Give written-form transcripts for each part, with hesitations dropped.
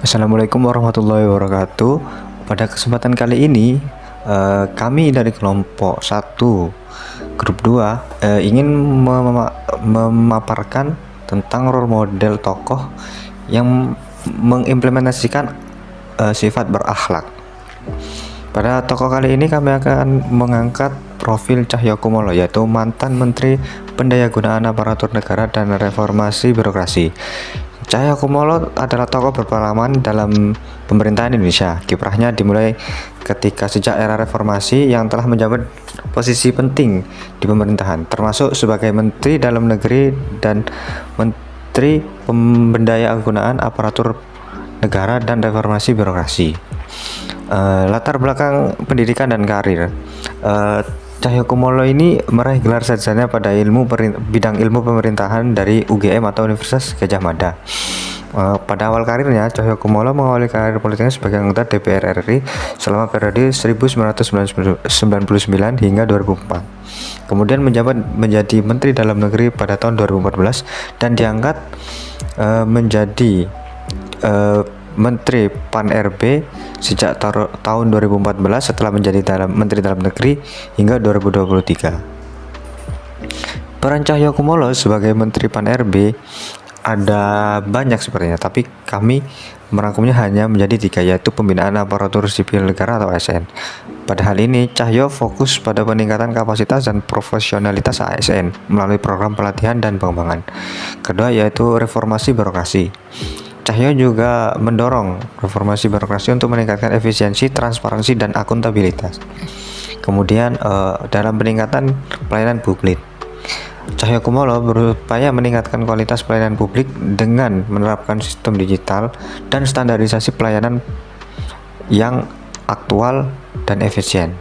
Assalamualaikum warahmatullahi wabarakatuh. Pada kesempatan kali ini, kami dari kelompok 1 grup 2 ingin memaparkan tentang role model tokoh yang mengimplementasikan sifat berakhlak. Pada tokoh kali ini kami akan mengangkat profil Cahyokumolo, yaitu mantan Menteri Pendayagunaan Aparatur Negara dan Reformasi Birokrasi. Cahyokumolo adalah tokoh berpengalaman dalam pemerintahan Indonesia. Kiprahnya dimulai ketika sejak era reformasi yang telah menjabat posisi penting di pemerintahan, termasuk sebagai Menteri Dalam Negeri dan Menteri Pemberdayaan Aparatur Negara dan Reformasi Birokrasi. Latar belakang pendidikan dan karir. Cahyokumolo ini meraih gelar sarjana pada bidang ilmu pemerintahan dari UGM atau Universitas Gadjah Mada. Pada awal karirnya, Cahyokumolo mengawali karir politiknya sebagai anggota DPR RI selama periode 1999 hingga 2004. Kemudian menjabat menjadi Menteri Dalam Negeri pada tahun 2014 dan diangkat menjadi Menteri Pan-RB sejak tahun 2014 setelah menjadi Menteri Dalam Negeri hingga 2023. Peran Cahyokumolo sebagai Menteri Pan-RB ada banyak sebenarnya, tapi kami merangkumnya hanya menjadi 3, yaitu pembinaan aparatur sipil negara atau ASN. Pada hal ini, Cahyo fokus pada peningkatan kapasitas dan profesionalitas ASN melalui program pelatihan dan pengembangan. Kedua yaitu reformasi birokrasi. Cahyo juga mendorong reformasi birokrasi untuk meningkatkan efisiensi, transparansi, dan akuntabilitas. Kemudian dalam peningkatan pelayanan publik, Cahyokumolo berupaya meningkatkan kualitas pelayanan publik dengan menerapkan sistem digital dan standarisasi pelayanan yang aktual dan efisien.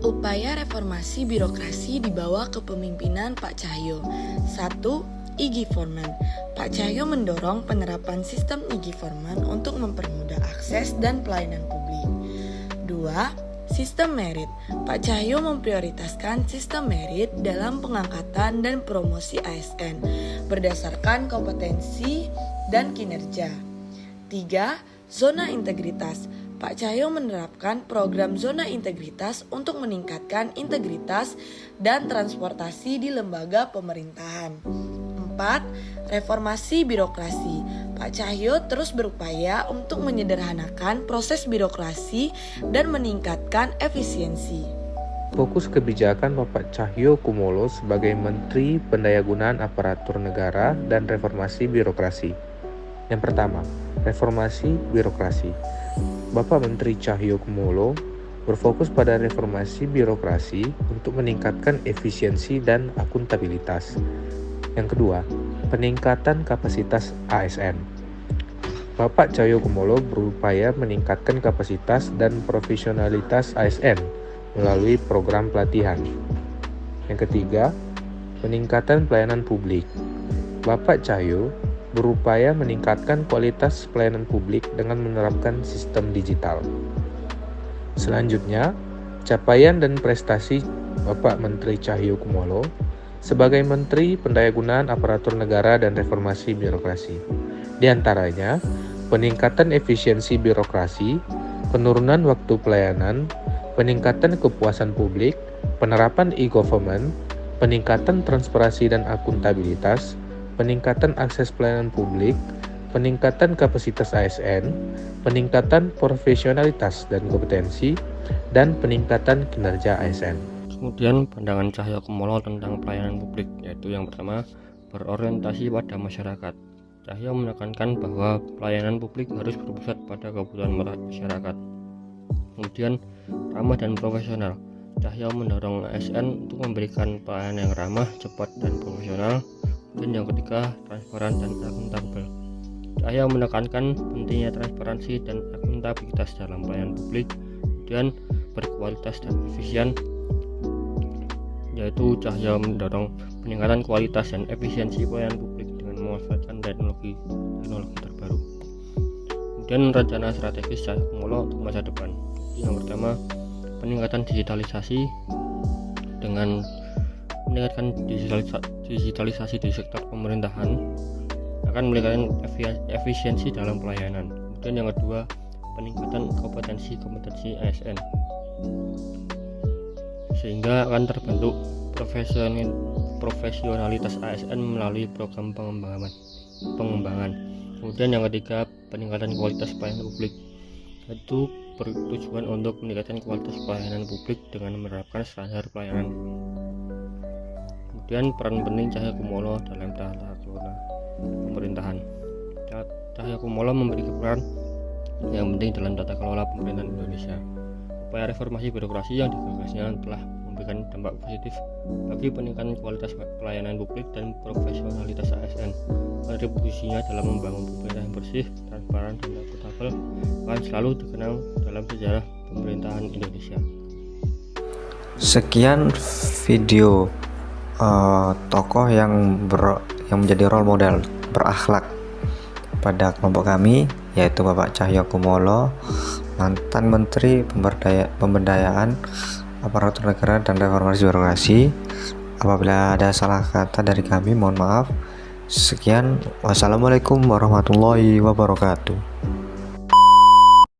Upaya reformasi birokrasi di bawah kepemimpinan Pak Cahyo. 1. e-Government. Pak Cahyo mendorong penerapan sistem e-Government untuk mempermudah akses dan pelayanan publik. 2. Sistem merit. Pak Cahyo memprioritaskan sistem merit dalam pengangkatan dan promosi ASN berdasarkan kompetensi dan kinerja. 3. Zona integritas. Pak Cahyo menerapkan program zona integritas untuk meningkatkan integritas dan transportasi di lembaga pemerintahan. 4. Reformasi birokrasi. Pak Cahyo terus berupaya untuk menyederhanakan proses birokrasi dan meningkatkan efisiensi. Fokus kebijakan Bapak Cahyokumolo sebagai Menteri Pendayagunaan Aparatur Negara dan Reformasi Birokrasi. Yang pertama, reformasi birokrasi. Bapak Menteri Cahyokumolo berfokus pada reformasi birokrasi untuk meningkatkan efisiensi dan akuntabilitas. Yang kedua, peningkatan kapasitas ASN. Bapak Cahyokumolo berupaya meningkatkan kapasitas dan profesionalitas ASN melalui program pelatihan. Yang ketiga, peningkatan pelayanan publik. Bapak Cahyo berupaya meningkatkan kualitas pelayanan publik dengan menerapkan sistem digital. Selanjutnya, capaian dan prestasi Bapak Menteri Cahyokumolo sebagai Menteri Pendayagunaan Aparatur Negara dan Reformasi Birokrasi. Di antaranya, peningkatan efisiensi birokrasi, penurunan waktu pelayanan, peningkatan kepuasan publik, penerapan e-government, peningkatan transparansi dan akuntabilitas, peningkatan akses pelayanan publik, peningkatan kapasitas ASN, peningkatan profesionalitas dan kompetensi, dan peningkatan kinerja ASN. Kemudian pandangan Cahyokumolo tentang pelayanan publik, yaitu yang pertama, berorientasi pada masyarakat. Cahyo menekankan bahwa pelayanan publik harus berpusat pada kebutuhan masyarakat. Kemudian ramah dan profesional. Cahyo mendorong ASN untuk memberikan pelayanan yang ramah, cepat, dan profesional. Dan yang ketiga, transparan dan akuntabel. Cahyo menekankan pentingnya transparansi dan akuntabilitas dalam pelayanan publik. Kemudian berkualitas dan efisien, yaitu Cahyo mendorong peningkatan kualitas dan efisiensi pelayanan publik dengan memanfaatkan teknologi terbaru. Kemudian rencana strategis Cahyokumolo untuk masa depan. Yang pertama, peningkatan digitalisasi dengan meningkatkan digitalisasi di sektor pemerintahan akan meningkatkan efisiensi dalam pelayanan. Kemudian yang kedua, peningkatan kompetensi ASN, sehingga akan terbentuk profesionalitas ASN melalui program pengembangan. Kemudian yang ketiga, peningkatan kualitas pelayanan publik, yaitu bertujuan untuk meningkatkan kualitas pelayanan publik dengan menerapkan standar pelayanan. Kemudian peran penting Cahyokumolo dalam tata kelola pemerintahan. Cahyokumolo memberikan peran yang penting dalam tata kelola pemerintahan Indonesia. Upaya reformasi birokrasi yang digagasnya telah memberikan dampak positif bagi peningkatan kualitas pelayanan publik dan profesionalitas ASN. Kontribusinya dalam membangun pemerintahan yang bersih, transparan, dan akuntabel akan selalu dikenang dalam sejarah pemerintahan Indonesia. Sekian video tokoh yang menjadi role model berakhlak pada kelompok kami, yaitu Bapak Cahyokumolo, mantan Menteri Pemberdayaan Aparatur Negara dan Reformasi Birokrasi. Apabila ada salah kata dari kami, mohon maaf. Sekian, wassalamualaikum warahmatullahi wabarakatuh.